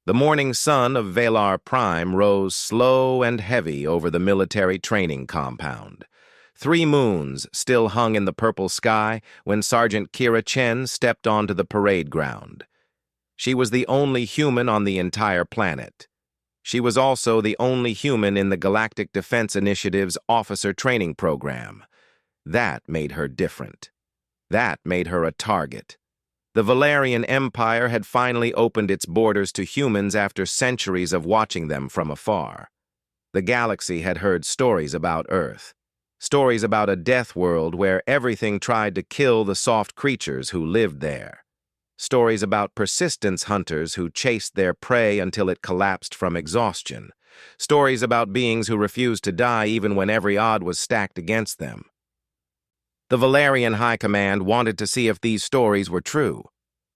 The morning sun of Valar Prime rose slow and heavy over the military training compound. 3 moons still hung in the purple sky when Sergeant Kira Chen stepped onto the parade ground. She was the only human on the entire planet. She was also the only human in the Galactic Defense Initiative's officer training program. That made her different. That made her a target. The Valerian Empire had finally opened its borders to humans after centuries of watching them from afar. The galaxy had heard stories about Earth. Stories about a death world where everything tried to kill the soft creatures who lived there. Stories about persistence hunters who chased their prey until it collapsed from exhaustion. Stories about beings who refused to die even when every odd was stacked against them. The Valerian High Command wanted to see if these stories were true,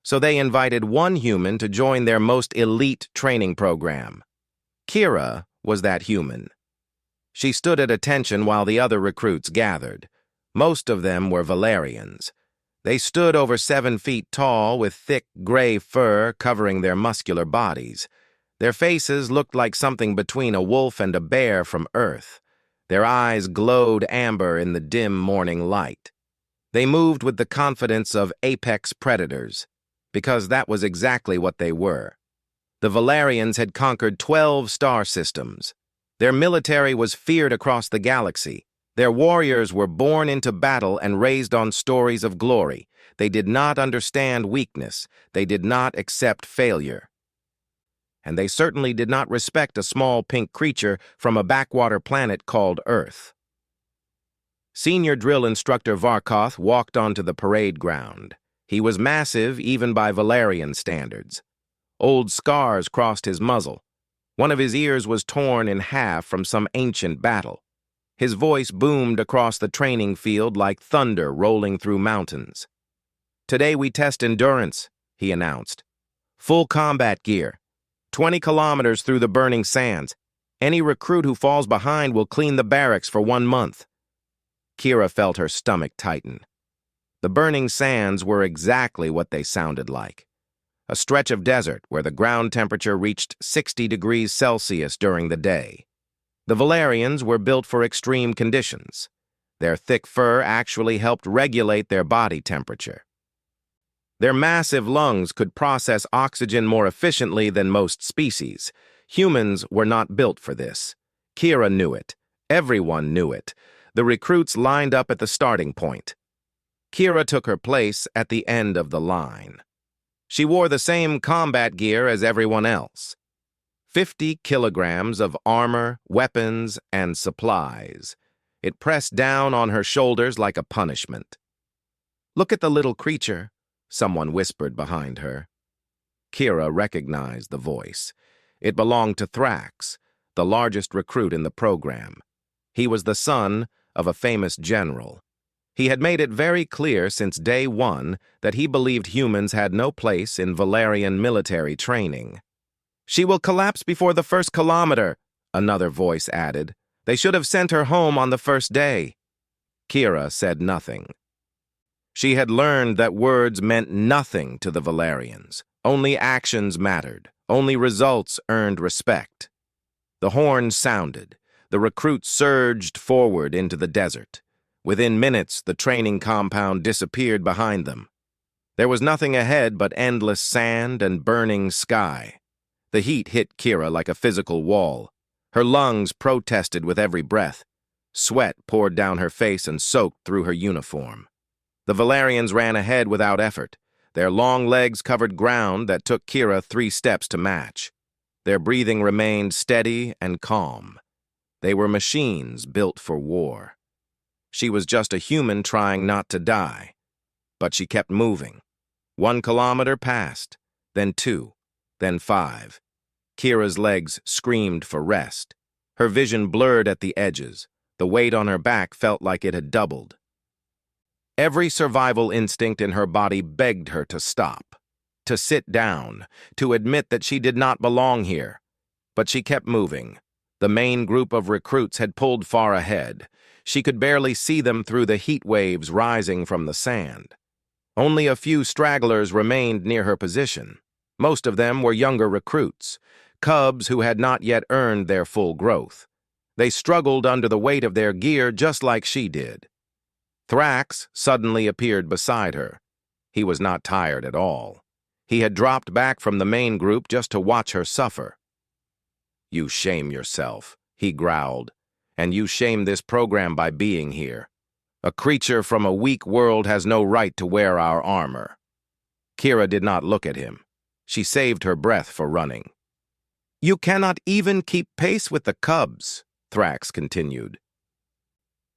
so they invited one human to join their most elite training program. Kira was that human. She stood at attention while the other recruits gathered. Most of them were Valerians. They stood over 7 feet tall with thick gray fur covering their muscular bodies. Their faces looked like something between a wolf and a bear from Earth. Their eyes glowed amber in the dim morning light. They moved with the confidence of apex predators, because that was exactly what they were. The Valerians had conquered 12 star systems. Their military was feared across the galaxy. Their warriors were born into battle and raised on stories of glory. They did not understand weakness. They did not accept failure. And they certainly did not respect a small pink creature from a backwater planet called Earth. Senior drill instructor Varkoth walked onto the parade ground. He was massive even by Valerian standards. Old scars crossed his muzzle. One of his ears was torn in half from some ancient battle. His voice boomed across the training field like thunder rolling through mountains. "Today we test endurance," he announced. "Full combat gear. 20 kilometers through the burning sands. Any recruit who falls behind will clean the barracks for 1 month. Kira felt her stomach tighten. The burning sands were exactly what they sounded like. A stretch of desert where the ground temperature reached 60 degrees Celsius during the day. The Valerians were built for extreme conditions. Their thick fur actually helped regulate their body temperature. Their massive lungs could process oxygen more efficiently than most species. Humans were not built for this. Kira knew it. Everyone knew it. The recruits lined up at the starting point. Kira took her place at the end of the line. She wore the same combat gear as everyone else. 50 kilograms of armor, weapons, and supplies. It pressed down on her shoulders like a punishment. "Look at the little creature," someone whispered behind her. Kira recognized the voice. It belonged to Thrax, the largest recruit in the program. He was the son of a famous general. He had made it very clear since day one that he believed humans had no place in Valerian military training. "She will collapse before the first kilometer," another voice added. "They should have sent her home on the first day." Kira said nothing. She had learned that words meant nothing to the Valerians. Only actions mattered. Only results earned respect. The horn sounded. The recruits surged forward into the desert. Within minutes, the training compound disappeared behind them. There was nothing ahead but endless sand and burning sky. The heat hit Kira like a physical wall. Her lungs protested with every breath. Sweat poured down her face and soaked through her uniform. The Valerians ran ahead without effort. Their long legs covered ground that took Kira 3 steps to match. Their breathing remained steady and calm. They were machines built for war. She was just a human trying not to die. But she kept moving. 1 kilometer passed, then 2, then 5. Kira's legs screamed for rest. Her vision blurred at the edges. The weight on her back felt like it had doubled. Every survival instinct in her body begged her to stop, to sit down, to admit that she did not belong here. But she kept moving. The main group of recruits had pulled far ahead. She could barely see them through the heat waves rising from the sand. Only a few stragglers remained near her position. Most of them were younger recruits, cubs who had not yet earned their full growth. They struggled under the weight of their gear just like she did. Thrax suddenly appeared beside her. He was not tired at all. He had dropped back from the main group just to watch her suffer. "You shame yourself," he growled, "and you shame this program by being here. A creature from a weak world has no right to wear our armor." Kira did not look at him. She saved her breath for running. "You cannot even keep pace with the cubs," Thrax continued.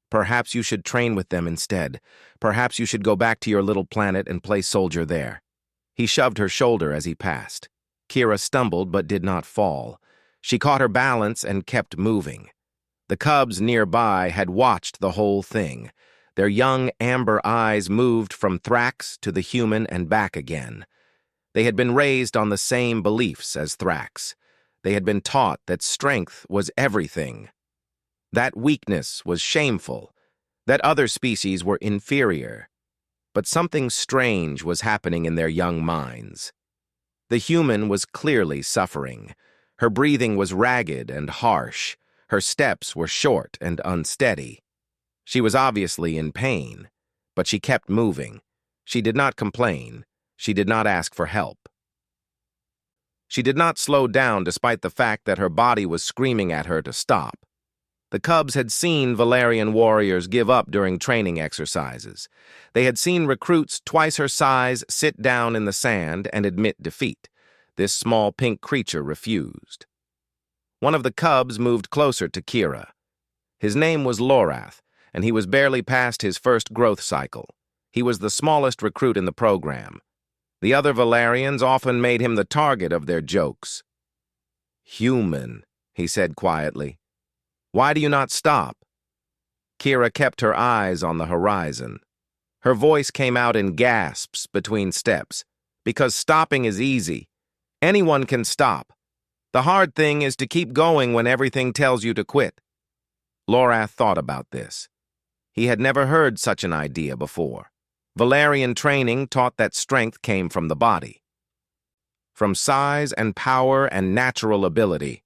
"Perhaps you should train with them instead. Perhaps you should go back to your little planet and play soldier there." He shoved her shoulder as he passed. Kira stumbled but did not fall. She caught her balance and kept moving. The cubs nearby had watched the whole thing. Their young amber eyes moved from Thrax to the human and back again. They had been raised on the same beliefs as Thrax. They had been taught that strength was everything, that weakness was shameful, that other species were inferior. But something strange was happening in their young minds. The human was clearly suffering. Her breathing was ragged and harsh. Her steps were short and unsteady. She was obviously in pain, but she kept moving. She did not complain. She did not ask for help. She did not slow down despite the fact that her body was screaming at her to stop. The cubs had seen Valerian warriors give up during training exercises. They had seen recruits twice her size sit down in the sand and admit defeat. This small pink creature refused. One of the cubs moved closer to Kira. His name was Lorath, and he was barely past his first growth cycle. He was the smallest recruit in the program. The other Valerians often made him the target of their jokes. "Human," he said quietly. "Why do you not stop?" Kira kept her eyes on the horizon. Her voice came out in gasps between steps. "Because stopping is easy. Anyone can stop. The hard thing is to keep going when everything tells you to quit." Lorath thought about this. He had never heard such an idea before. Valerian training taught that strength came from the body, from size and power and natural ability.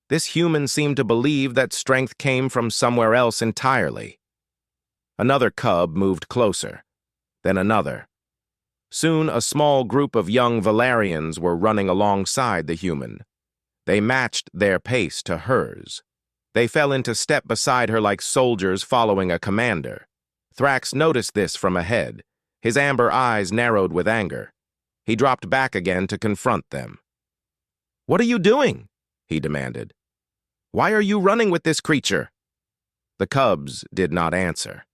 This human seemed to believe that strength came from somewhere else entirely. Another cub moved closer, then another. Soon a small group of young Valerians were running alongside the human. They matched their pace to hers. They fell into step beside her like soldiers following a commander. Thrax noticed this from ahead. His amber eyes narrowed with anger. He dropped back again to confront them. "What are you doing?" he demanded. "Why are you running with this creature?" The cubs did not answer.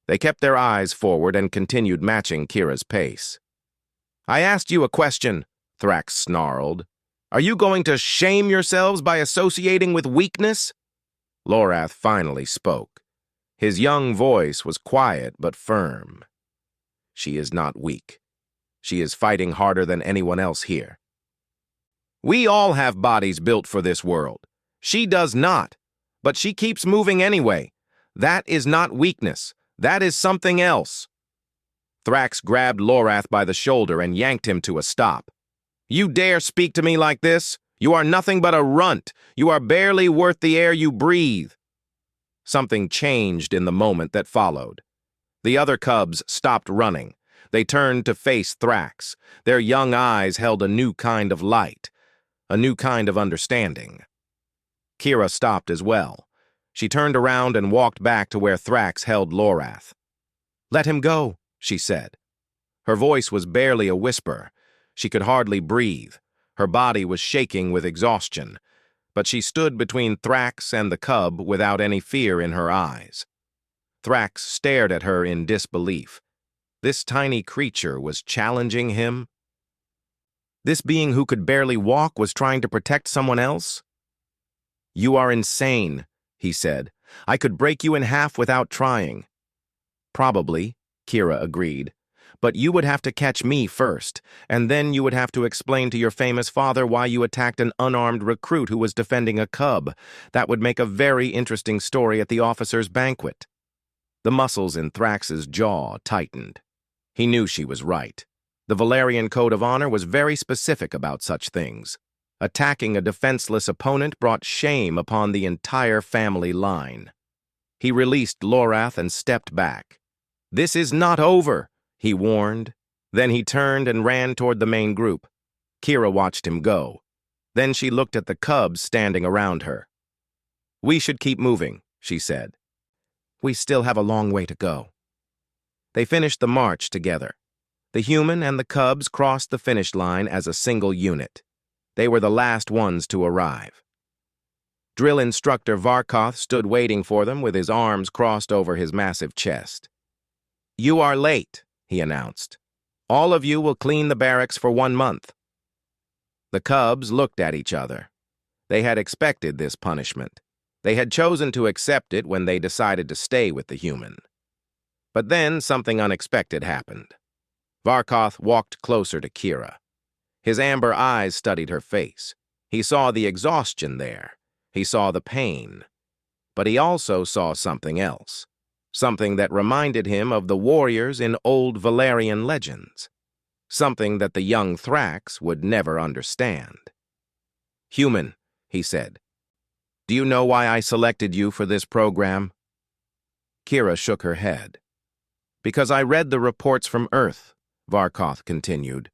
They kept their eyes forward and continued matching Kira's pace. "I asked you a question," Thrax snarled. "Are you going to shame yourselves by associating with weakness?" Lorath finally spoke. His young voice was quiet but firm. "She is not weak. She is fighting harder than anyone else here. We all have bodies built for this world. She does not, but she keeps moving anyway. That is not weakness. That is something else." Thrax grabbed Lorath by the shoulder and yanked him to a stop. "You dare speak to me like this? You are nothing but a runt. You are barely worth the air you breathe." Something changed in the moment that followed. The other cubs stopped running. They turned to face Thrax. Their young eyes held a new kind of light, a new kind of understanding. Kira stopped as well. She turned around and walked back to where Thrax held Lorath. "Let him go," she said. Her voice was barely a whisper. She could hardly breathe. Her body was shaking with exhaustion. But she stood between Thrax and the cub without any fear in her eyes. Thrax stared at her in disbelief. This tiny creature was challenging him? This being who could barely walk was trying to protect someone else? "You are insane," he said. "I could break you in half without trying." "Probably," Kira agreed. "But you would have to catch me first, and then you would have to explain to your famous father why you attacked an unarmed recruit who was defending a cub. That would make a very interesting story at the officer's banquet." The muscles in Thrax's jaw tightened. He knew she was right. The Valerian Code of Honor was very specific about such things. Attacking a defenseless opponent brought shame upon the entire family line. He released Lorath and stepped back. "This is not over," he warned. Then he turned and ran toward the main group. Kira watched him go. Then she looked at the cubs standing around her. "We should keep moving," she said. "We still have a long way to go." They finished the march together. The human and the cubs crossed the finish line as a single unit. They were the last ones to arrive. Drill instructor Varkoth stood waiting for them with his arms crossed over his massive chest. "You are late," he announced. "All of you will clean the barracks for 1 month." The cubs looked at each other. They had expected this punishment. They had chosen to accept it when they decided to stay with the human. But then something unexpected happened. Varkoth walked closer to Kira. His amber eyes studied her face. He saw the exhaustion there. He saw the pain. But he also saw something else. Something that reminded him of the warriors in old Valerian legends. Something that the young Thrax would never understand. "Human," he said, "do you know why I selected you for this program?" Kira shook her head. "Because I read the reports from Earth," Varkoth continued.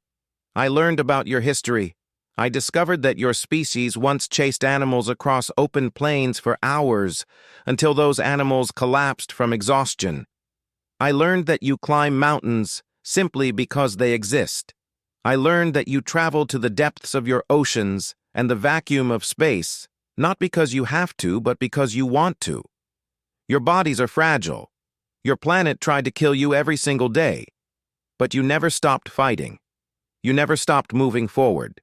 "I learned about your history. I discovered that your species once chased animals across open plains for hours until those animals collapsed from exhaustion. I learned that you climb mountains simply because they exist. I learned that you travel to the depths of your oceans and the vacuum of space, not because you have to, but because you want to. Your bodies are fragile. Your planet tried to kill you every single day. But you never stopped fighting. You never stopped moving forward."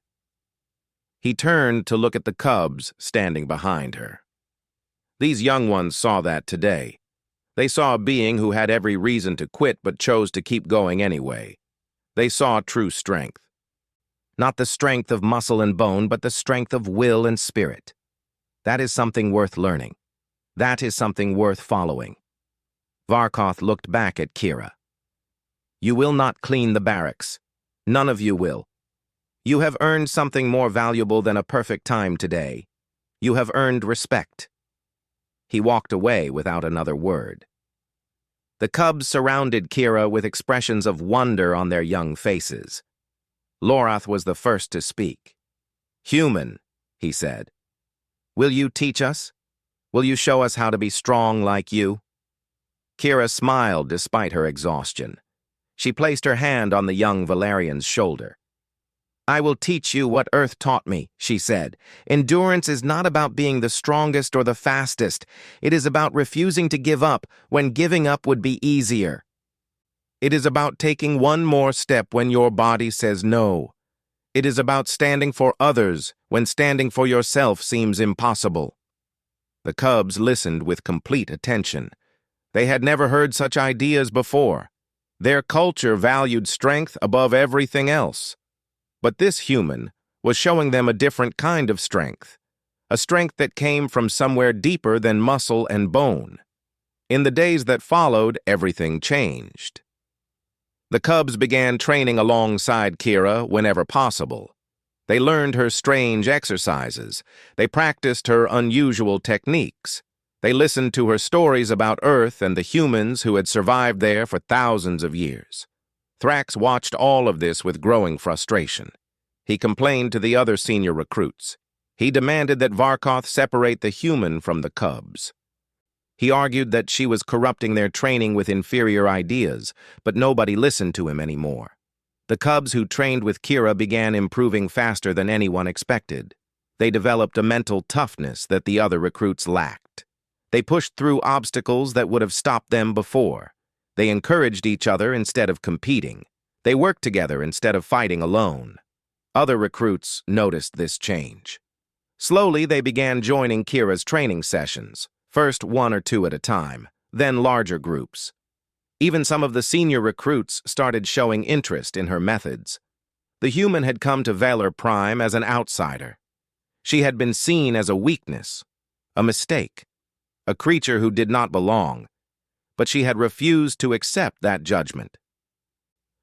He turned to look at the cubs standing behind her. These young ones saw that today. They saw a being who had every reason to quit but chose to keep going anyway. They saw true strength. Not the strength of muscle and bone, but the strength of will and spirit. That is something worth learning. That is something worth following. Varkoth looked back at Kira. "You will not clean the barracks. None of you will. You have earned something more valuable than a perfect time today. You have earned respect." He walked away without another word. The cubs surrounded Kira with expressions of wonder on their young faces. Lorath was the first to speak. "Human," he said. "Will you teach us? Will you show us how to be strong like you?" Kira smiled despite her exhaustion. She placed her hand on the young Valerian's shoulder. "I will teach you what Earth taught me," she said. "Endurance is not about being the strongest or the fastest. It is about refusing to give up when giving up would be easier. It is about taking one more step when your body says no. It is about standing for others when standing for yourself seems impossible." The cubs listened with complete attention. They had never heard such ideas before. Their culture valued strength above everything else. But this human was showing them a different kind of strength, a strength that came from somewhere deeper than muscle and bone. In the days that followed, everything changed. The cubs began training alongside Kira whenever possible. They learned her strange exercises. They practiced her unusual techniques. They listened to her stories about Earth and the humans who had survived there for thousands of years. Thrax watched all of this with growing frustration. He complained to the other senior recruits. He demanded that Varkoth separate the human from the cubs. He argued that she was corrupting their training with inferior ideas, but nobody listened to him anymore. The cubs who trained with Kira began improving faster than anyone expected. They developed a mental toughness that the other recruits lacked. They pushed through obstacles that would have stopped them before. They encouraged each other instead of competing. They worked together instead of fighting alone. Other recruits noticed this change. Slowly, they began joining Kira's training sessions, first 1 or 2 at a time, then larger groups. Even some of the senior recruits started showing interest in her methods. The human had come to Valor Prime as an outsider. She had been seen as a weakness, a mistake, a creature who did not belong, but she had refused to accept that judgment.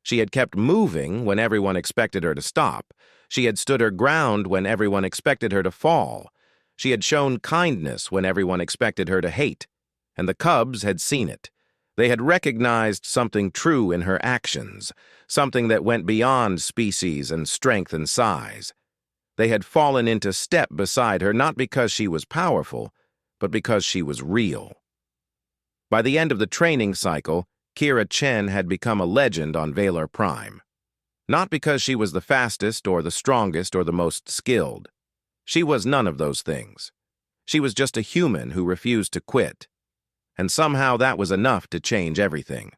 She had kept moving when everyone expected her to stop. She had stood her ground when everyone expected her to fall. She had shown kindness when everyone expected her to hate. And the cubs had seen it. They had recognized something true in her actions, something that went beyond species and strength and size. They had fallen into step beside her not because she was powerful, but because she was real. By the end of the training cycle, Kira Chen had become a legend on Valor Prime. Not because she was the fastest or the strongest or the most skilled. She was none of those things. She was just a human who refused to quit. And somehow that was enough to change everything.